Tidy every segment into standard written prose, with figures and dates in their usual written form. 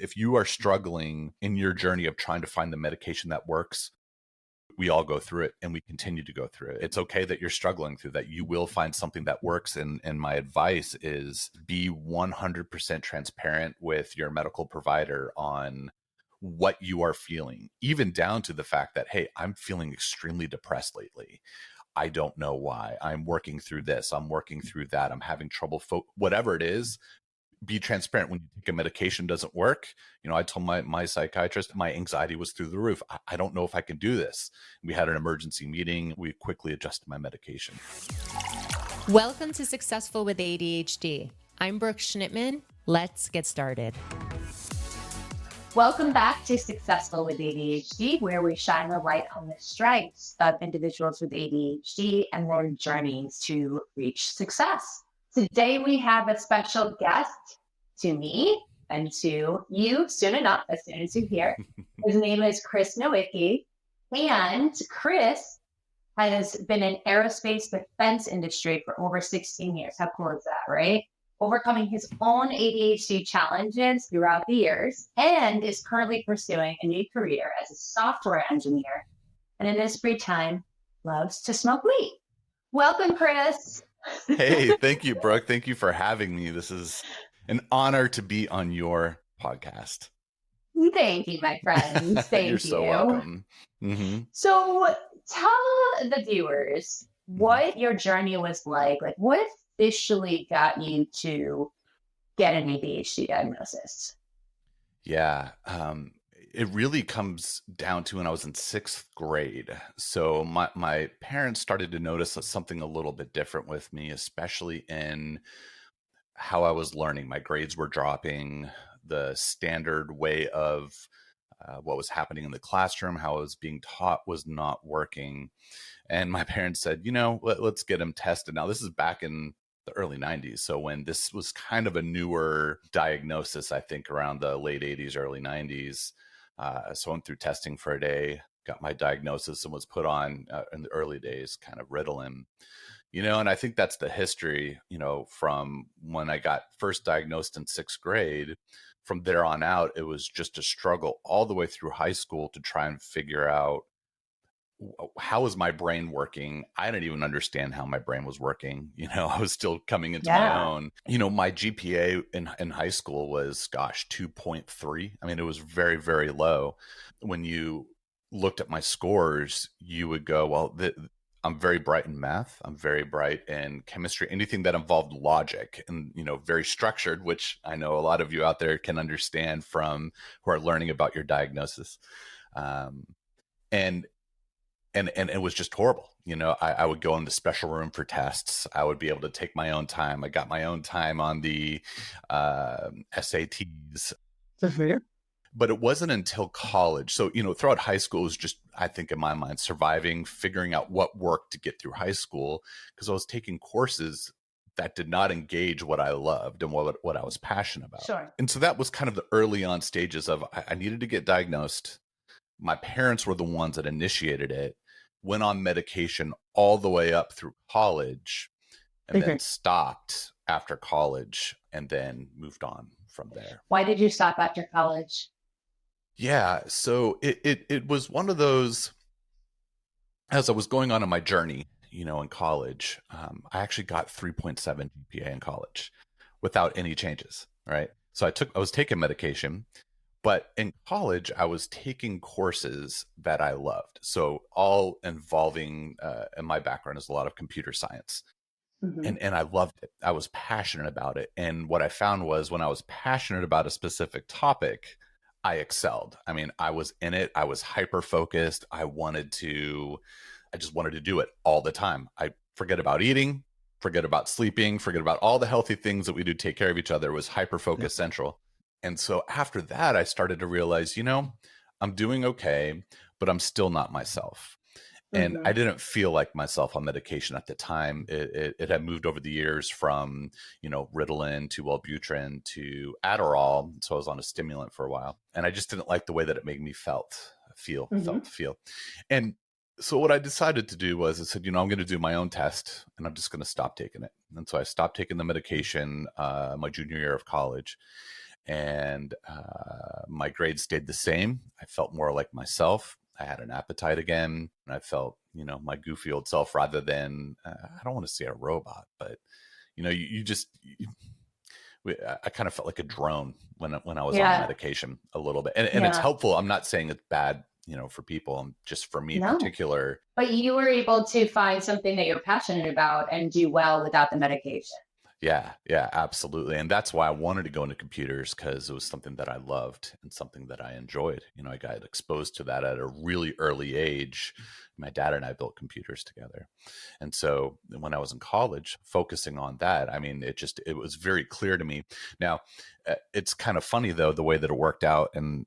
If you are struggling in your journey of trying to find the medication that works, we all go through it and we continue to go through it. It's okay that you're struggling through that. You will find something that works. And my advice is be 100% transparent with your medical provider on what you are feeling, even down to the fact that, hey, I'm feeling extremely depressed lately. I don't know why. I'm working through this. I'm working through that. I'm having trouble. Whatever it is, be transparent. When you take a medication doesn't work, I told my psychiatrist, my anxiety was through the roof. I don't know if I can do this. We had an emergency meeting. We quickly adjusted my medication. Welcome to Successful with ADHD. I'm Brooke Schnittman. Let's get started. Welcome back to Successful with ADHD, where we shine the light on the strengths of individuals with ADHD and their journeys to reach success. Today, we have a special guest to me and to you soon enough, as soon as you hear. His name is Chris Nowicki, and Chris has been in aerospace defense industry for over 16 years. How cool is that, right? Overcoming his own ADHD challenges throughout the years, and is currently pursuing a new career as a software engineer. And in his free time, loves to smoke weed. Welcome, Chris. Hey, thank you, Brooke. Thank you for having me. This is an honor to be on your podcast. Thank you, my friends. Thank you. You're so welcome. Mm-hmm. So tell the viewers what your journey was like what officially got you to get an ADHD diagnosis? Yeah. It really comes down to when I was in 6th grade. So my parents started to notice something a little bit different with me, especially in how I was learning. My grades were dropping. The standard way of what was happening in the classroom, how I was being taught, was not working. And my parents said, let's get him tested. Now, this is back in the early 90s. So when this was kind of a newer diagnosis, I think around the late 80s, early 90s. So I went through testing for a day, got my diagnosis, and was put on in the early days, kind of Ritalin. And I think that's the history, from when I got first diagnosed in 6th grade. From there on out, it was just a struggle all the way through high school to try and figure out, how is my brain working? I didn't even understand how my brain was working. I was still coming into my own. My GPA in high school was, 2.3. I mean, it was very, very low. When you looked at my scores, you would go, well, I'm very bright in math. I'm very bright in chemistry, anything that involved logic and, very structured, which I know a lot of you out there can understand from who are learning about your diagnosis. And it was just horrible. I would go in the special room for tests. I would be able to take my own time. I got my own time on the SATs. But it wasn't until college. So, throughout high school, it was just, I think in my mind, surviving, figuring out what worked to get through high school, because I was taking courses that did not engage what I loved and what I was passionate about. Sure. And so that was kind of the early on stages of, I needed to get diagnosed. My parents were the ones that initiated it, went on medication all the way up through college, and then stopped after college, and then moved on from there. Why did you stop after college? Yeah, so it was one of those, as I was going on in my journey, in college, I actually got 3.7 GPA in college without any changes, right? So I was taking medication. But in college, I was taking courses that I loved. So all involving, and my background is a lot of computer science. Mm-hmm. And I loved it. I was passionate about it. And what I found was, when I was passionate about a specific topic, I excelled. I mean, I was in it. I was hyper-focused. I just wanted to do it all the time. I forget about eating, forget about sleeping, forget about all the healthy things that we do to take care of each other. It was hyper-focus central. And so after that, I started to realize, I'm doing okay, but I'm still not myself. And I didn't feel like myself on medication at the time. It had moved over the years from, Ritalin to Wellbutrin to Adderall. So I was on a stimulant for a while. And I just didn't like the way that it made me feel. And so what I decided to do was, I said, I'm going to do my own test, and I'm just going to stop taking it. And so I stopped taking the medication my junior year of college. And my grades stayed the same. I felt more like myself. I had an appetite again. And I felt, my goofy old self rather than, I don't want to say a robot, but, I kind of felt like a drone when I was on medication a little bit. And it's helpful. I'm not saying it's bad, for people, just for me in particular. But you were able to find something that you're passionate about and do well without the medication. Yeah, absolutely. And that's why I wanted to go into computers, because it was something that I loved and something that I enjoyed. I got exposed to that at a really early age. My dad and I built computers together. And so when I was in college, focusing on that, it was very clear to me. Now, it's kind of funny, though, the way that it worked out. And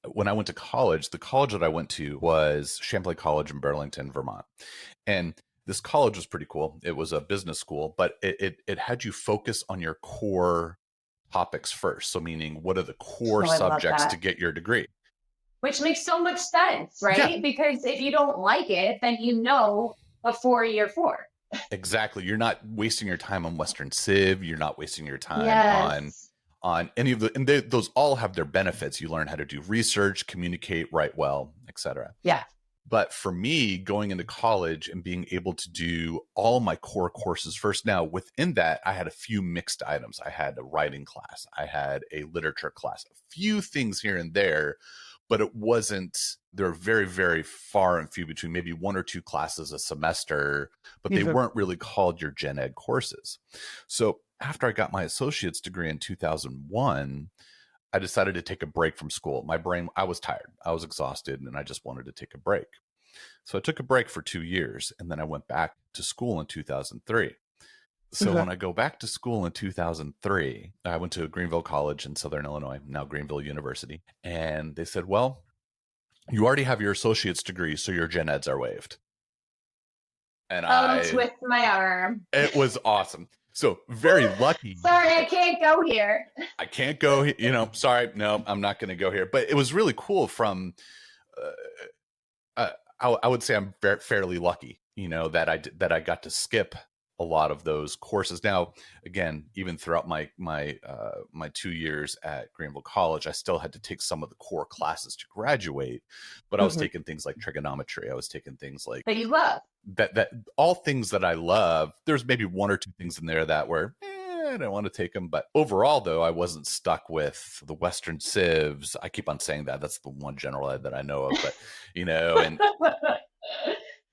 when I went to college, the college that I went to was Champlain College in Burlington, Vermont. And this college was pretty cool. It was a business school, but it had you focus on your core topics first. So meaning, what are the core subjects to get your degree? Which makes so much sense, right? Yeah. Because if you don't like it, then before year 4. Exactly. You're not wasting your time on Western Civ. You're not wasting your time on any of and those all have their benefits. You learn how to do research, communicate, write well, etc. Yeah. But for me, going into college and being able to do all my core courses first. Now, within that, I had a few mixed items. I had a writing class. I had a literature class, a few things here and there, but they're very, very far and few between, maybe 1 or 2 classes a semester, but they weren't really called your gen ed courses. So after I got my associate's degree in 2001, I decided to take a break from school. I was tired. I was exhausted, and I just wanted to take a break. So I took a break for 2 years, and then I went back to school in 2003. So when I go back to school in 2003, I went to Greenville College in Southern Illinois, now Greenville University. And they said, well, you already have your associate's degree, so your gen eds are waived. And I twist my arm. It was awesome. So very lucky. Sorry, I can't go here. I can't go, sorry, no, I'm not going to go here. But it was really cool from, I would say I'm fairly lucky, that I got to skip a lot of those courses. Now, again, even throughout my 2 years at Greenville College, I still had to take some of the core classes to graduate, but I was taking things like trigonometry. I was taking things like that you love. That all things that I love. There's maybe 1 or 2 things in there that were, I don't want to take them. But overall, though, I wasn't stuck with the Western Civs. I keep on saying that. That's the one general ed that I know of, but, and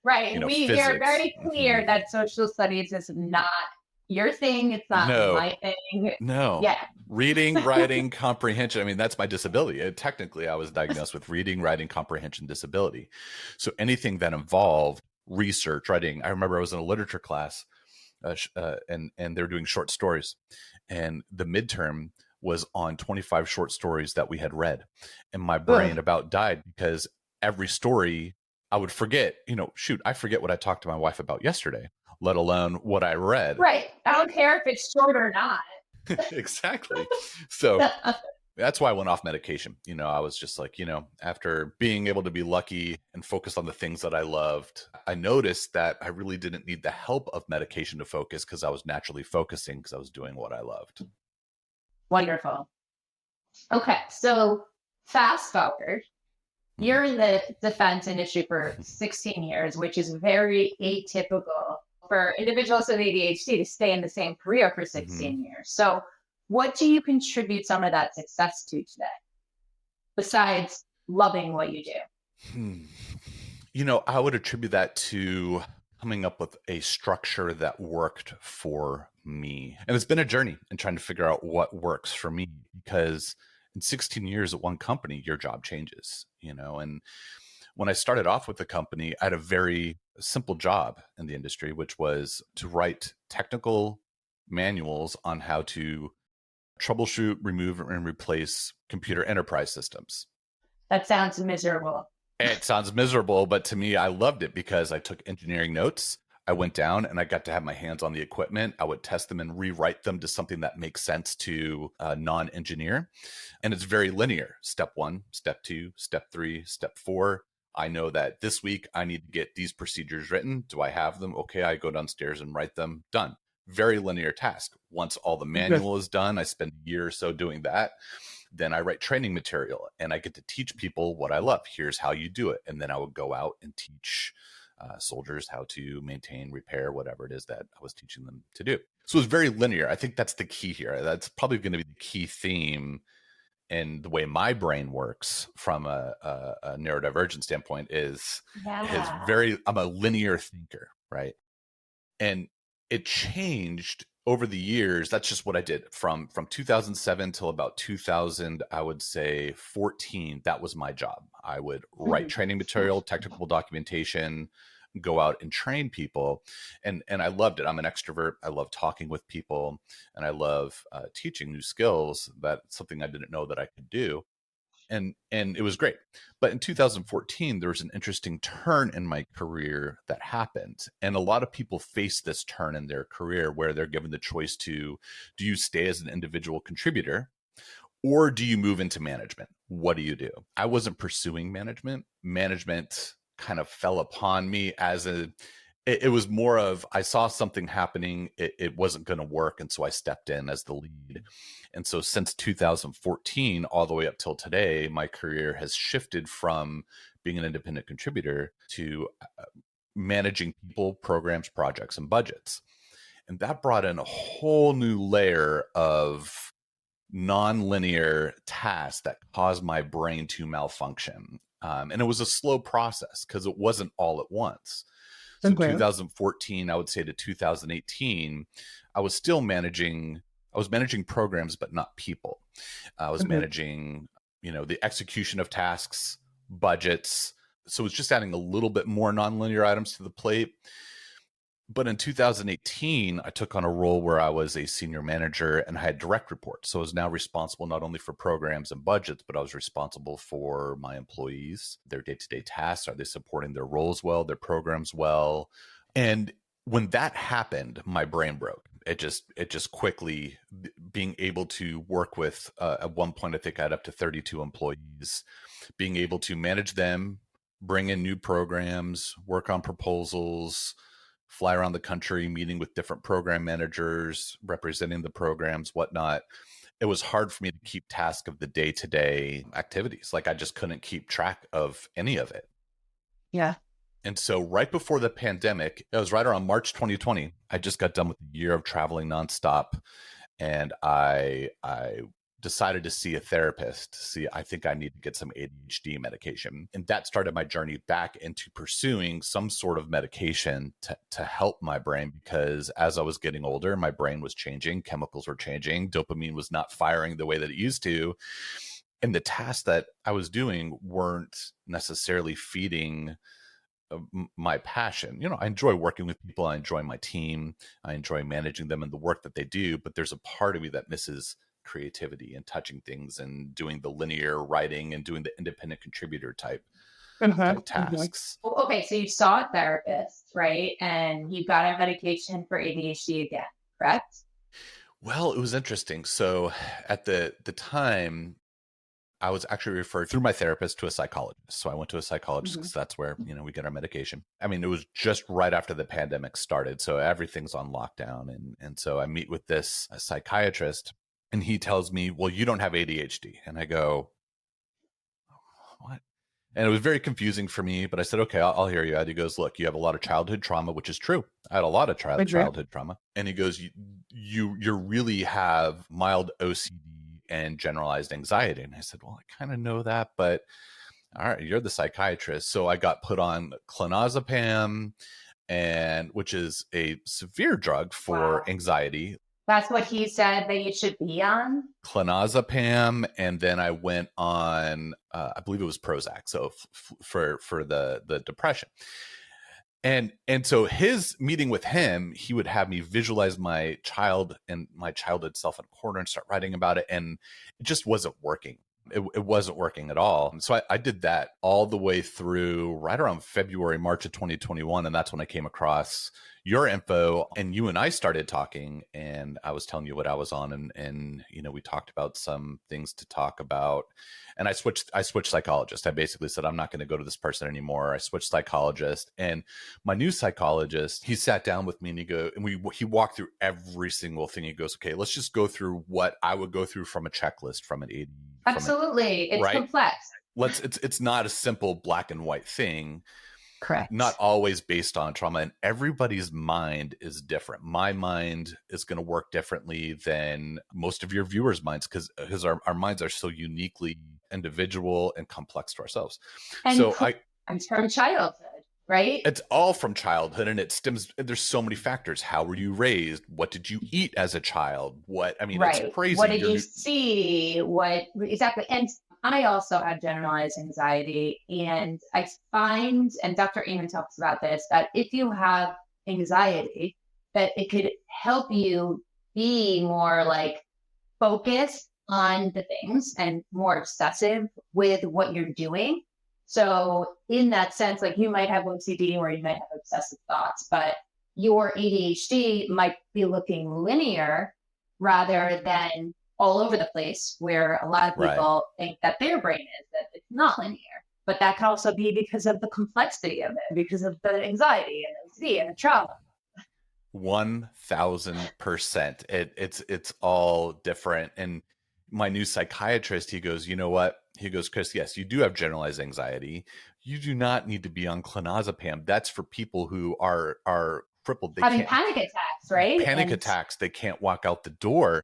right. We are very clear that social studies is not your thing. It's not my thing. No. Yeah. Reading, writing, comprehension. That's my disability. Technically, I was diagnosed with reading, writing, comprehension disability. So anything that involved research, writing. I remember I was in a literature class and they were doing short stories. And the midterm was on 25 short stories that we had read. And my brain about died because every story I would forget, I forget what I talked to my wife about yesterday, let alone what I read. Right. I don't care if it's short or not. Exactly. So that's why I went off medication. I was just like, after being able to be lucky and focus on the things that I loved, I noticed that I really didn't need the help of medication to focus because I was naturally focusing because I was doing what I loved. Wonderful. Okay. So fast forward. You're in the defense industry for 16 years, which is very atypical for individuals with ADHD to stay in the same career for 16 years. So what do you contribute some of that success to today, besides loving what you do? I would attribute that to coming up with a structure that worked for me. And it's been a journey in trying to figure out what works for me, because in 16 years at one company, your job changes, and when I started off with the company, I had a very simple job in the industry, which was to write technical manuals on how to troubleshoot, remove, and replace computer enterprise systems. That sounds miserable. It sounds miserable, but to me, I loved it because I took engineering notes. I went down and I got to have my hands on the equipment. I would test them and rewrite them to something that makes sense to a non-engineer. And it's very linear. Step 1, step 2, step 3, step 4. I know that this week I need to get these procedures written. Do I have them? Okay, I go downstairs and write them. Done. very linear task. Once all the manual is done, I spend a year or so doing that. Then I write training material and I get to teach people what I love. Here's how you do it. And then I would go out and teach soldiers how to maintain, repair, whatever it is that I was teaching them to do. So it's very linear. I think that's the key here. That's probably going to be the key theme in the way my brain works from a neurodivergent standpoint is I'm a linear thinker, right? And it changed over the years. That's just what I did from 2007 till about 2000, I would say 14. That was my job. I would write training material, technical documentation, go out and train people. And I loved it. I'm an extrovert. I love talking with people and I love teaching new skills. That's something I didn't know that I could do. And it was great. But in 2014, there was an interesting turn in my career that happened. And a lot of people face this turn in their career where they're given the choice to, do you stay as an individual contributor or do you move into management? What do you do? I wasn't pursuing management. Management kind of fell upon me as it was more of, I saw something happening. It wasn't going to work. And so I stepped in as the lead. And so since 2014, all the way up till today, my career has shifted from being an independent contributor to managing people, programs, projects, and budgets. And that brought in a whole new layer of nonlinear tasks that caused my brain to malfunction. And it was a slow process because it wasn't all at once. So 2014, I would say to 2018, I was managing programs, but not people. I was managing, the execution of tasks, budgets. So it's just adding a little bit more nonlinear items to the plate. But in 2018, I took on a role where I was a senior manager and I had direct reports. So I was now responsible not only for programs and budgets, but I was responsible for my employees, their day-to-day tasks. Are they supporting their roles well, their programs well? And when that happened, my brain broke. It just quickly, being able to work with, at one point, I think I had up to 32 employees, being able to manage them, bring in new programs, work on proposals, fly around the country, meeting with different program managers, representing the programs, whatnot. It was hard for me to keep task of the day-to-day activities. Like I just couldn't keep track of any of it. Yeah. And so right before the pandemic, it was right around March 2020, I just got done with a year of traveling nonstop. And I decided to see a therapist. I think I need to get some ADHD medication. And that started my journey back into pursuing some sort of medication to help my brain, because as I was getting older, my brain was changing, chemicals were changing, dopamine was not firing the way that it used to. And the tasks that I was doing weren't necessarily feeding my passion. I enjoy working with people. I enjoy my team. I enjoy managing them and the work that they do. But there's a part of me that misses creativity and touching things and doing the linear writing and doing the independent contributor type tasks. Okay, so you saw a therapist, right? And you got a medication for ADHD again, correct? Well, it was interesting. So at the time, I was actually referred through my therapist to a psychologist. So I went to a psychologist because that's where, we get our medication. I mean, it was just right after the pandemic started. So everything's on lockdown. And so I meet with this psychiatrist and he tells me, well, you don't have ADHD. And I go, what? And it was very confusing for me, but I said, okay, I'll hear you out. He goes, look, you have a lot of childhood trauma, which is true. I had a lot of childhood trauma. And he goes, you really have mild OCD and generalized anxiety. And I said, well, I kind of know that, but all right, you're the psychiatrist. So I got put on clonazepam, which is a severe drug for anxiety. That's what he said that you should be on? Clonazepam. And then I went on, I believe it was Prozac. So for the depression. And so his meeting with him, he would have me visualize my child and my childhood self in a corner and start writing about it. And it just wasn't working. It wasn't working at all. And so I did that all the way through right around February, March of 2021. And that's when I came across your info, and you and I started talking, and I was telling you what I was on, and we talked about some things to talk about. And I switched psychologist. I basically said, I'm not going to go to this person anymore. I switched psychologist, and my new psychologist, he sat down with me and he walked through every single thing. He goes, okay, let's just go through what I would go through from a checklist from an AD. Absolutely. It's right? complex. It's not a simple black and white thing. Correct. Not always based on trauma, and everybody's mind is different. My mind is going to work differently than most of your viewers' minds because our minds are so uniquely individual and complex to ourselves. And so I'm from childhood, right? It's all from childhood, and it stems. There's so many factors. How were you raised? What did you eat as a child? Right. It's crazy. What did you see? What exactly? And I also have generalized anxiety, and I find, and Dr. Amen talks about this, that if you have anxiety, that it could help you be more like focused on the things and more obsessive with what you're doing. So in that sense, like you might have OCD or you might have obsessive thoughts, but your ADHD might be looking linear rather than all over the place, where a lot of people think that their brain is, that it's not linear. But that can also be because of the complexity of it, because of the anxiety and OCD and the trauma. 1000%. It's all different. And my new psychiatrist, he goes, you know what? He goes, Chris, yes, you do have generalized anxiety. You do not need to be on clonazepam. That's for people who are crippled. They having panic attacks, right? Attacks. They can't walk out the door.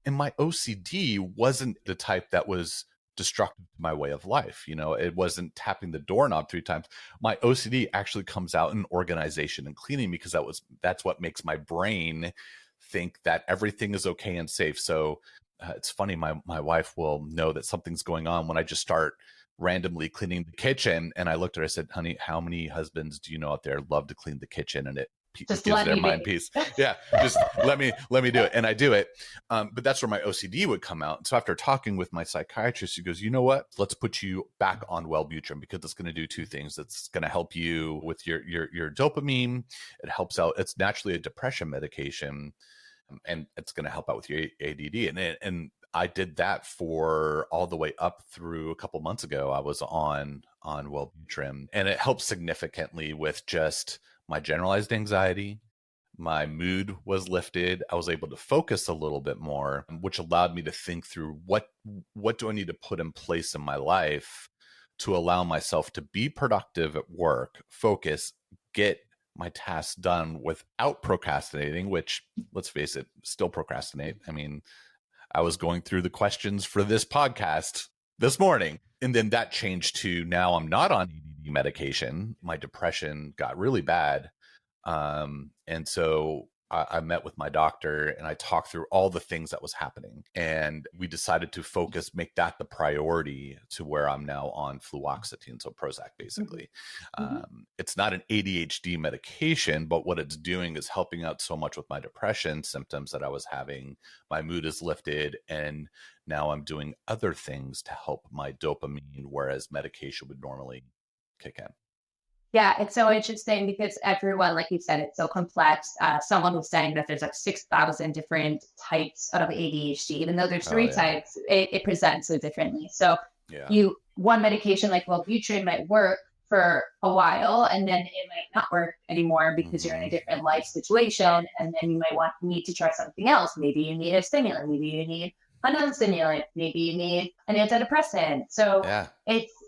And my OCD wasn't the type that was destructive to my way of life. It wasn't tapping the doorknob 3 times. My OCD actually comes out in organization and cleaning, because that's what makes my brain think that everything is okay and safe. So it's funny, my wife will know that something's going on when I just start randomly cleaning the kitchen. And I looked at her, I said, honey, how many husbands do you know out there love to clean the kitchen? And it gives their mind peace. Yeah, just let me do it. And I do it. But that's where my OCD would come out. And so after talking with my psychiatrist, he goes, you know what? Let's put you back on Wellbutrin, because it's going to do 2 things. It's going to help you with your dopamine. It helps out. It's naturally a depression medication, and it's going to help out with your ADD. And I did that for all the way up through a couple months ago. I was on Wellbutrin, and it helped significantly with just my generalized anxiety. My mood was lifted. I was able to focus a little bit more, which allowed me to think through what do I need to put in place in my life to allow myself to be productive at work, focus, get my tasks done without procrastinating, which, let's face it, still procrastinate. I mean, I was going through the questions for this podcast this morning, and then that changed to now I'm not on ADD medication. My depression got really bad. And so I met with my doctor, and I talked through all the things that was happening, and we decided to make that the priority, to where I'm now on fluoxetine, so Prozac basically. It's not an ADHD medication, but what it's doing is helping out so much with my depression symptoms that I was having. My mood is lifted, and now I'm doing other things to help my dopamine, whereas medication would normally kick in. Yeah, it's so interesting because everyone, like you said, it's so complex. Someone was saying that there's like 6,000 different types of ADHD, even though there's 3 types, it presents so differently. So one medication like Wellbutrin might work for a while, and then it might not work anymore because you're in a different life situation. And then you might need to try something else. Maybe you need a stimulant. Maybe you need a non-stimulant. Maybe you need an antidepressant. So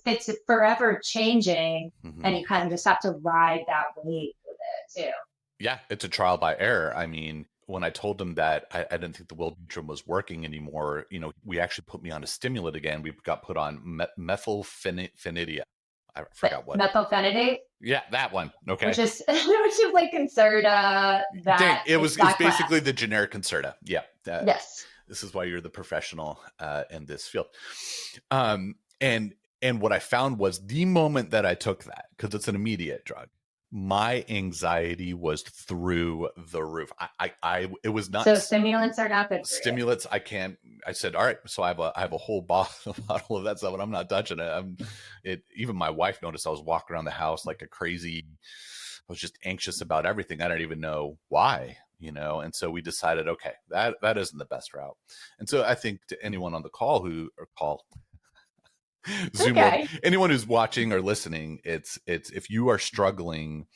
it's forever changing, and you kind of just have to ride that wave with it too. Yeah, it's a trial by error. I mean, when I told them that I didn't think the Wellbutrin was working anymore, we actually put me on a stimulant again. We got put on methylphenidate. I forgot what. Methylphenidate? Yeah, that one. Okay. Which is like Concerta. It was basically the generic Concerta. Yeah. Yes. This is why you're the professional in this field. And what I found was the moment that I took that, because it's an immediate drug, My anxiety was through the roof. It was not So stimulants are not good for you. stimulants. I said, all right, so I have a whole bottle of that stuff, and I'm not touching it. Even my wife noticed I was walking around the house like a crazy. I was just anxious about everything. I don't even know why, and so we decided, okay, that isn't the best route. And so I think to anyone on the call Zoom world, Okay. anyone who's watching or listening, it's if you are struggling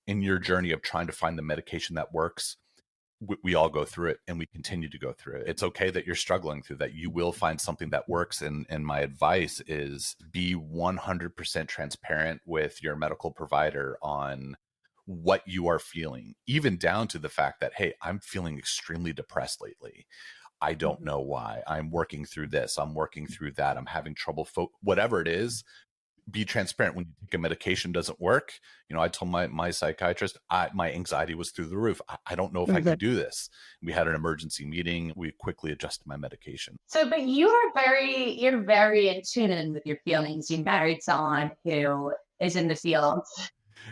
in your journey of trying to find the medication that works, we all go through it, and we continue to go through it. It's okay that you're struggling through that. You will find something that works. And my advice is be 100% transparent with your medical provider on what you are feeling, even down to the fact that, hey, I'm feeling extremely depressed lately. I don't know why. I'm working through this. I'm working through that. I'm having trouble. Whatever it is, be transparent. When you take a medication doesn't work, I told my psychiatrist, my anxiety was through the roof. I don't know if I can do this. We had an emergency meeting. We quickly adjusted my medication. So, but you're very in tune with your feelings. You married someone who is in the field.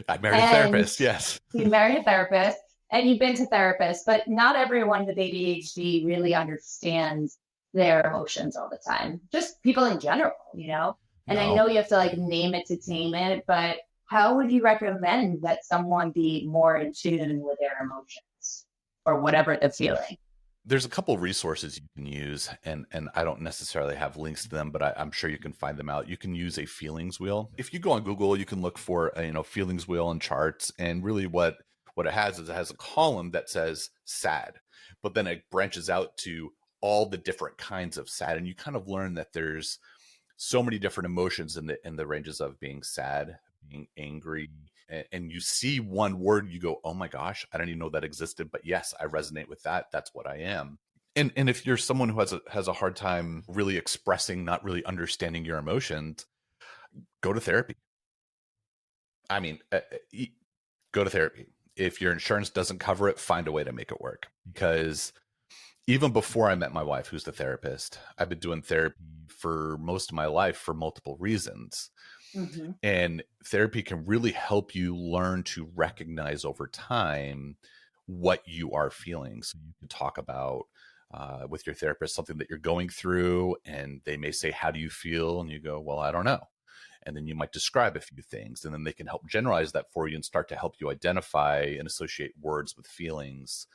I married a therapist. Yes. You married a therapist. And you've been to therapists, but not everyone with ADHD really understands their emotions all the time. Just people in general, And I know you have to like name it to tame it, but how would you recommend that someone be more in tune with their emotions or whatever they're feeling? There's a couple of resources you can use, and I don't necessarily have links to them, but I'm sure you can find them out. You can use a feelings wheel. If you go on Google, you can look for feelings wheel and charts, and really what it has is it has a column that says sad, but then it branches out to all the different kinds of sad, and you kind of learn that there's so many different emotions in the ranges of being sad, being angry, and you see one word, you go, oh my gosh, I didn't even know that existed, but yes, I resonate with that. That's what I am. And if you're someone who has a hard time really expressing, not really understanding your emotions, go to therapy. I mean, go to therapy. If your insurance doesn't cover it, find a way to make it work. Because even before I met my wife, who's the therapist, I've been doing therapy for most of my life for multiple reasons. Mm-hmm. And therapy can really help you learn to recognize over time what you are feeling. So you can talk about with your therapist something that you're going through, and they may say, how do you feel? And you go, well, I don't know. And then you might describe a few things, and then they can help generalize that for you and start to help you identify and associate words with feelings.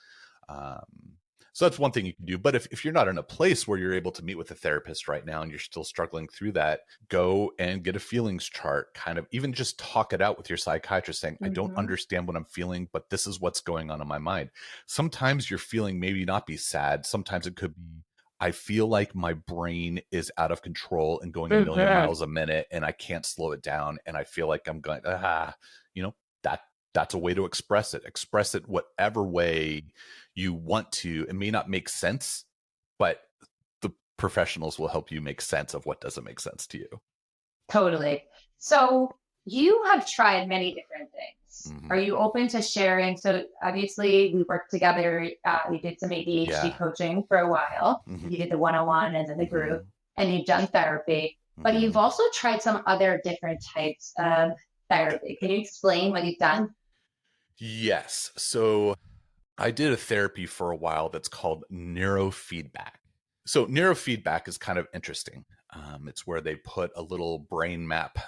So that's one thing you can do. But if you're not in a place where you're able to meet with a therapist right now and you're still struggling through that, go and get a feelings chart, kind of even just talk it out with your psychiatrist saying, I don't understand what I'm feeling, but this is what's going on in my mind. Sometimes your feeling maybe not be sad. Sometimes it could be, I feel like my brain is out of control and going a million miles a minute and I can't slow it down. And I feel like I'm going, that's a way to express it. Express it whatever way you want to. It may not make sense, but the professionals will help you make sense of what doesn't make sense to you. Totally. So you have tried many different things. Mm-hmm. Are you open to sharing? So obviously we worked together. We did some ADHD coaching for a while. Mm-hmm. You did the 101 and then the group, and you've done therapy, but you've also tried some other different types of therapy. Can you explain what you've done? Yes. So I did a therapy for a while that's called neurofeedback. So neurofeedback is kind of interesting. It's where they put a little brain map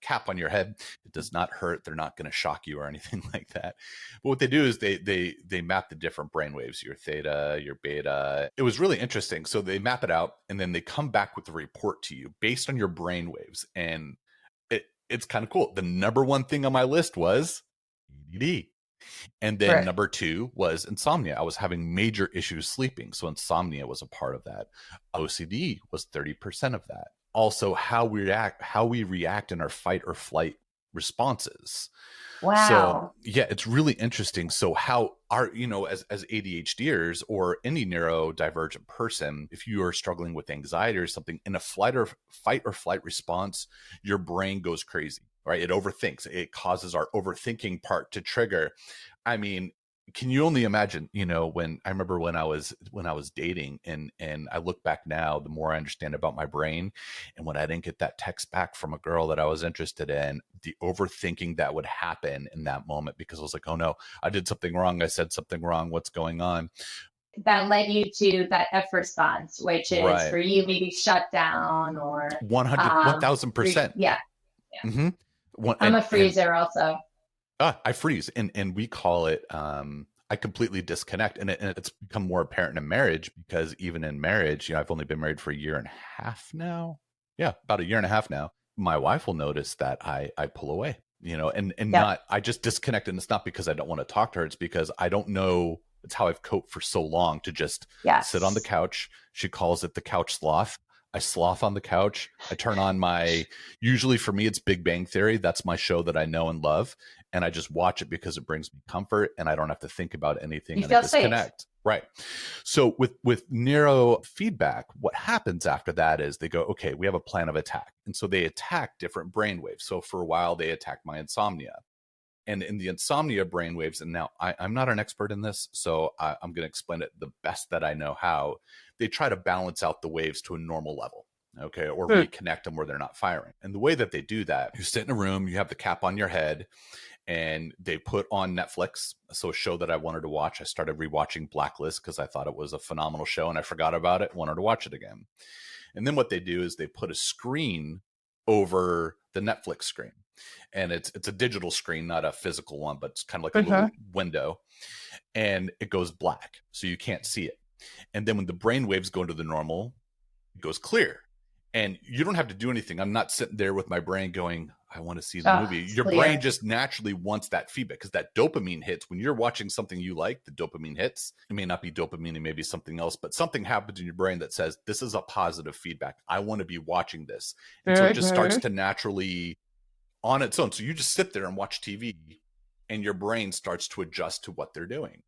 cap on your head. It does not hurt. They're not going to shock you or anything like that. But what they do is they map the different brain waves, your theta, your beta. It was really interesting. So they map it out and then they come back with a report to you based on your brain waves. And it's kind of cool. The number one thing on my list was ADD. And then number 2 was insomnia. I was having major issues sleeping. So insomnia was a part of that. OCD was 30% of that. Also, how we react in our fight or flight responses. Wow. So yeah, it's really interesting. So how are, as ADHDers or any neurodivergent person, if you are struggling with anxiety or something in a fight or flight response, your brain goes crazy, right? It overthinks. It causes our overthinking part to trigger. I mean, can you only imagine, when I remember when I was dating, and I look back now, the more I understand about my brain, and when I didn't get that text back from a girl that I was interested in, the overthinking that would happen in that moment, because I was like, oh no, I did something wrong. I said something wrong. What's going on? That led you to that F response, which is Right. for you, maybe shut down or 1000%. yeah. Mm-hmm. I'm a freezer also. I freeze, and we call it, I completely disconnect. And it's become more apparent in marriage, because even in marriage, I've only been married for a year and a half now. Yeah, about a year and a half now. My wife will notice that I pull away, and not, I just disconnect. And it's not because I don't want to talk to her. It's because I don't know. It's how I've coped for so long, to just sit on the couch. She calls it the couch sloth. I sloth on the couch. I turn on usually for me, it's Big Bang Theory. That's my show that I know and love. And I just watch it because it brings me comfort, and I don't have to think about anything. You and feel I disconnect. safe. Right. So with neurofeedback, what happens after that is they go, okay, we have a plan of attack. And so they attack different brainwaves. So for a while, they attacked my insomnia. And in the insomnia brainwaves, and now I'm not an expert in this, so I'm going to explain it the best that I know how. They try to balance out the waves to a normal level, okay, or reconnect them where they're not firing. And the way that they do that, you sit in a room, you have the cap on your head, and they put on Netflix. So a show that I wanted to watch, I started rewatching Blacklist because I thought it was a phenomenal show, and I forgot about it, wanted to watch it again. And then what they do is they put a screen over the Netflix screen. And it's a digital screen, not a physical one, but it's kind of like a little window, and it goes black, so you can't see it. And then when the brain waves go into the normal, it goes clear, and you don't have to do anything. I'm not sitting there with my brain going, I want to see the movie. Your brain just naturally wants that feedback, because that dopamine hits when you're watching something you like. The dopamine hits. It may not be dopamine, it may be something else, but something happens in your brain that says, this is a positive feedback. I want to be watching this. And so it just starts to naturally on its own. So you just sit there and watch TV, and your brain starts to adjust to what they're doing.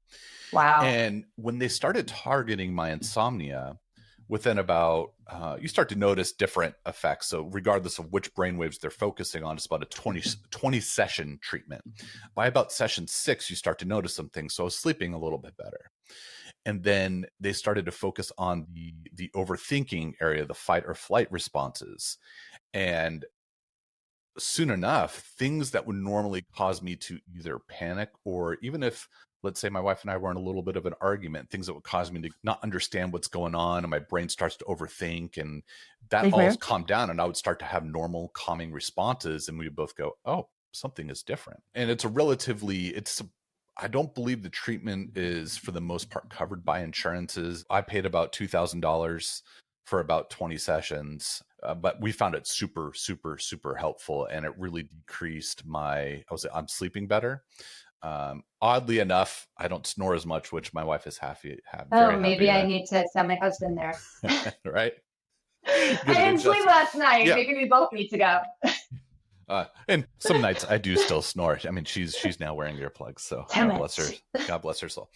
Wow. And when they started targeting my insomnia, within about, you start to notice different effects. So regardless of which brainwaves they're focusing on, it's about a 20 session treatment. By about session 6, you start to notice some things. So I was sleeping a little bit better. And then they started to focus on the overthinking area, the fight or flight responses. And soon enough, things that would normally cause me to either panic, or even if, let's say, my wife and I were in a little bit of an argument, things that would cause me to not understand what's going on, and my brain starts to overthink, and that all calmed down, and I would start to have normal calming responses, and we would both go, oh, something is different. And I don't believe the treatment is for the most part covered by insurances. I paid about $2,000 for about 20 sessions. But we found it super, super, super helpful. And it really decreased I'm sleeping better. Oddly enough, I don't snore as much, which my wife is happy. Maybe I need to send my husband there. Right? I didn't sleep last night. Yeah. Maybe we both need to go. And some nights I do still snore. I mean, she's now wearing earplugs, so God bless her soul.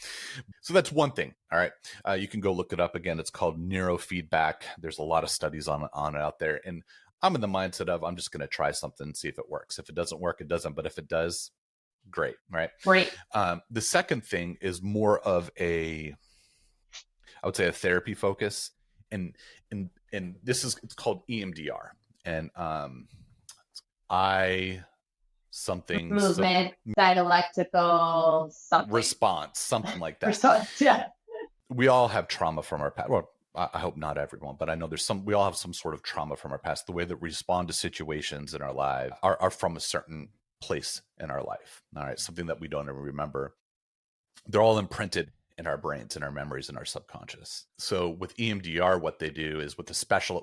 So that's one thing. All right. You can go look it up again. It's called Neurofeedback. There's a lot of studies on it out there. And I'm in the mindset of, I'm just going to try something and see if it works. If it doesn't work, it doesn't. But if it does, great. Right. Great. The second thing is more of I would say a therapy focus. And it's called EMDR. And, movement, dialectical something. Response, something like that. Yeah. We all have trauma from our past. Well, I hope not everyone, but I know we all have some sort of trauma from our past. The way that we respond to situations in our life are from a certain place in our life. All right. Something that we don't ever remember. They're all imprinted in our brains, in our memories, in our subconscious. So with EMDR, what they do is with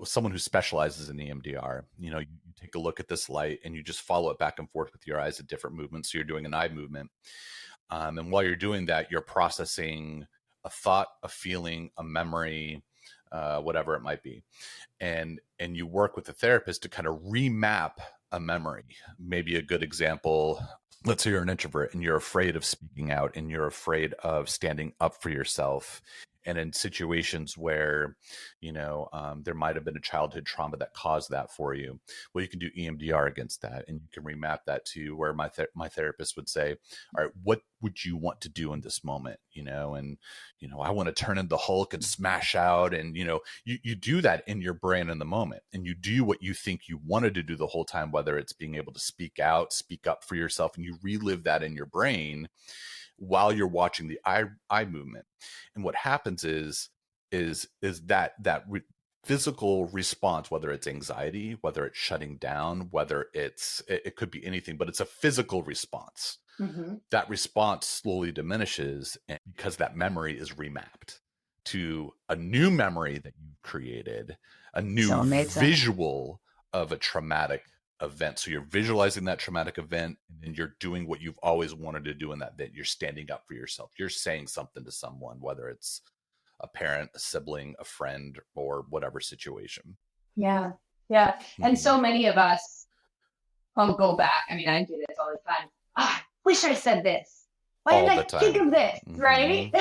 someone who specializes in EMDR, you take a look at this light and you just follow it back and forth with your eyes at different movements. So you're doing an eye movement. And while you're doing that, you're processing a thought, a feeling, a memory, whatever it might be. And you work with the therapist to kind of remap a memory. Maybe a good example, let's say you're an introvert and you're afraid of speaking out and you're afraid of standing up for yourself. And in situations where, there might have been a childhood trauma that caused that for you, well, you can do EMDR against that, and you can remap that to where my therapist would say, all right, what would you want to do in this moment? I want to turn into Hulk and smash out. And, you do that in your brain in the moment, and you do what you think you wanted to do the whole time, whether it's being able to speak out, speak up for yourself, and you relive that in your brain while you're watching the eye movement. And what happens is that physical response, whether it's anxiety, whether it's shutting down, whether it could be anything, but it's a physical response. Mm-hmm. That response slowly diminishes, and because that memory is remapped to a new memory that you've created, a new visual of a traumatic event. So you're visualizing that traumatic event, and then you're doing what you've always wanted to do in that event. You're standing up for yourself. You're saying something to someone, whether it's a parent, a sibling, a friend, or whatever situation. Yeah. Yeah. And so many of us go back. I mean, I do this all the time. Wish I said this. Why didn't I think of this? Right?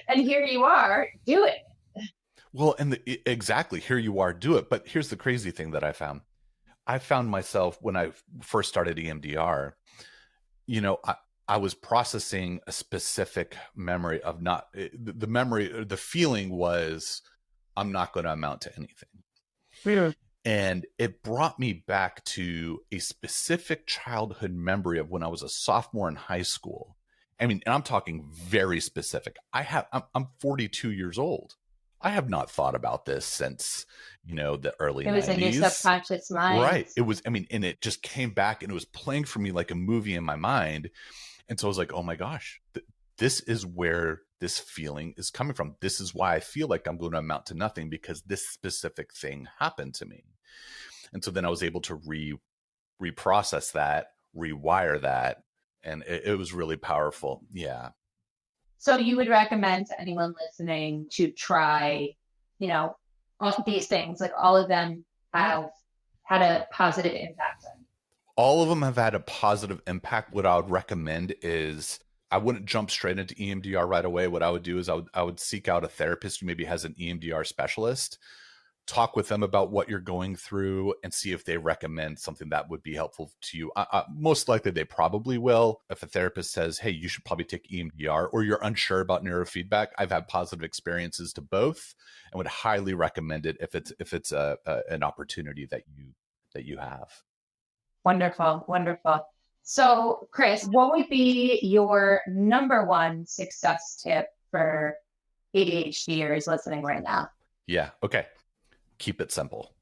And here you are, do it. Well, and exactly, here you are, do it. But here's the crazy thing that I found myself when I first started EMDR, I was processing a specific memory of the feeling was, I'm not going to amount to anything. Yeah. And it brought me back to a specific childhood memory of when I was a sophomore in high school. I mean, and I'm talking very specific. I'm 42 years old. I have not thought about this since, the early 90s. It was in your subconscious mind. Right. It was, and it just came back and it was playing for me like a movie in my mind. And so I was like, oh my gosh, this is where this feeling is coming from. This is why I feel like I'm going to amount to nothing, because this specific thing happened to me. And so then I was able to reprocess that, rewire that. And it was really powerful. Yeah. So you would recommend to anyone listening to try, all of these things, like all of them have had a positive impact on you? All of them have had a positive impact. What I would recommend is I wouldn't jump straight into EMDR right away. What I would do is I would seek out a therapist who maybe has an EMDR specialist, talk with them about what you're going through, and see if they recommend something that would be helpful to you. Most likely they probably will. If a therapist says, hey, you should probably take EMDR, or you're unsure about neurofeedback, I've had positive experiences to both and would highly recommend it if it's an opportunity that you have. Wonderful. Wonderful. So Chris, what would be your number one success tip for ADHDers listening right now? Yeah. Okay. Keep it simple.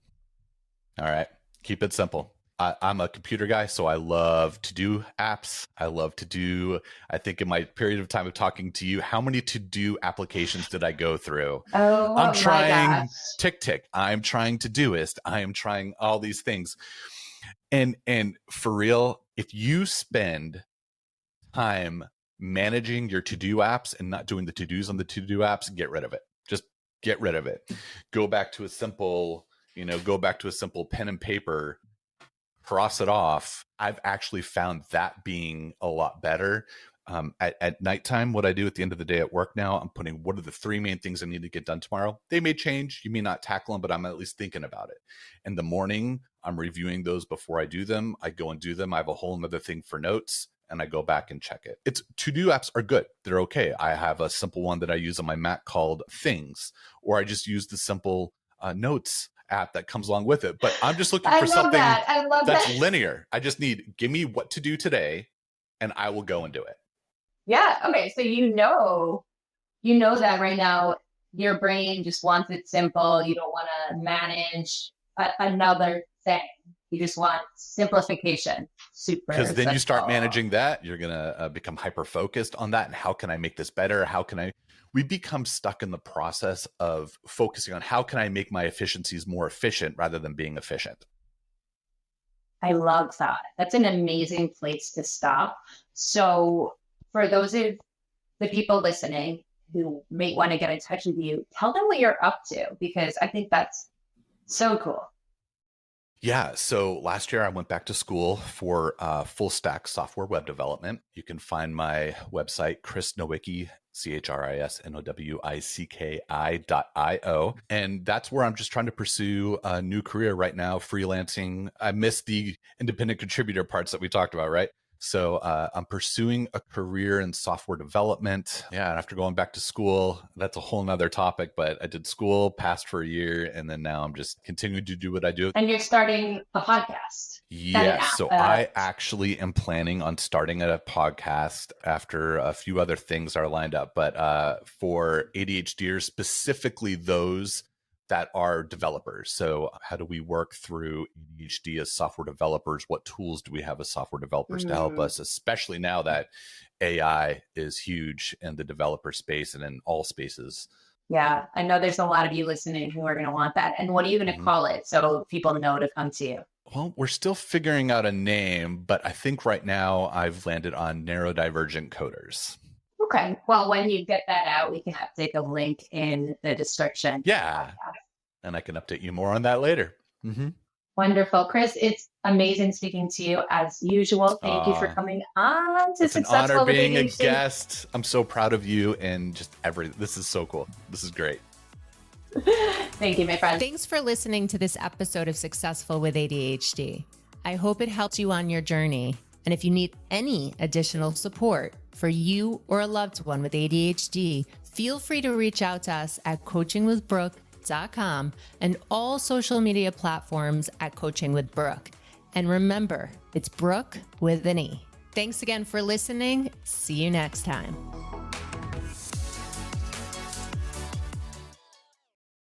All right. Keep it simple. I'm a computer guy, so I love to-do apps. I think in my period of time of talking to you, how many to-do applications did I go through? Oh, I'm trying Tick. I'm trying Todoist. I am trying all these things. And for real, if you spend time managing your to-do apps and not doing the to-dos on the to-do apps, get rid of it. Just get rid of it. Go back to a simple pen and paper, cross it off. I've actually found that being a lot better. At nighttime, what I do at the end of the day at work now, I'm putting what are the 3 main things I need to get done tomorrow. They may change. You may not tackle them, but I'm at least thinking about it. In the morning, I'm reviewing those before I do them. I go and do them. I have a whole other thing for notes, and I go back and check it. To-do apps are good. They're okay. I have a simple one that I use on my Mac called Things, or I just use the simple notes app that comes along with it. But I'm just looking for something that's linear. I just give me what to do today, and I will go and do it. Yeah. Okay. So you know that right now your brain just wants it simple. You don't want to manage another thing. You just want simplification. Super. Because then you start managing that, you're going to become hyper-focused on that. And how can I make this better? We become stuck in the process of focusing on how can I make my efficiencies more efficient rather than being efficient. I love that. That's an amazing place to stop. So for those of the people listening who may want to get in touch with you, tell them what you're up to, because I think that's so cool. Yeah. So last year I went back to school for full stack software web development. You can find my website, Chris Nowicki, ChrisNowicki.io. And that's where I'm just trying to pursue a new career right now, freelancing. I missed the independent contributor parts that we talked about, right? So I'm pursuing a career in software development. Yeah, and after going back to school, that's a whole nother topic, but I did school, passed for a year, and then now I'm just continuing to do what I do. And you're starting a podcast. Yes. So I actually am planning on starting a podcast after a few other things are lined up, but for ADHDers, specifically those that are developers. So how do we work through ADHD as software developers? What tools do we have as software developers to help us, especially now that AI is huge in the developer space and in all spaces? Yeah, I know there's a lot of you listening who are going to want that. And what are you going to call it so people know to come to you? Well, we're still figuring out a name, but I think right now I've landed on neurodivergent coders. Okay. Well, when you get that out, we can update the link in the description. Yeah. And I can update you more on that later. Wonderful. Chris, it's amazing speaking to you as usual. Thank you for coming on to It's an honor being a guest. I'm so proud of you and just this is so cool. This is great. Thank you, my friend. Thanks for listening to this episode of Successful with ADHD. I hope it helped you on your journey. And if you need any additional support for you or a loved one with ADHD, feel free to reach out to us at coachingwithbrooke.com and all social media platforms at Coaching with Brooke. And remember, it's Brooke with an E. Thanks again for listening. See you next time.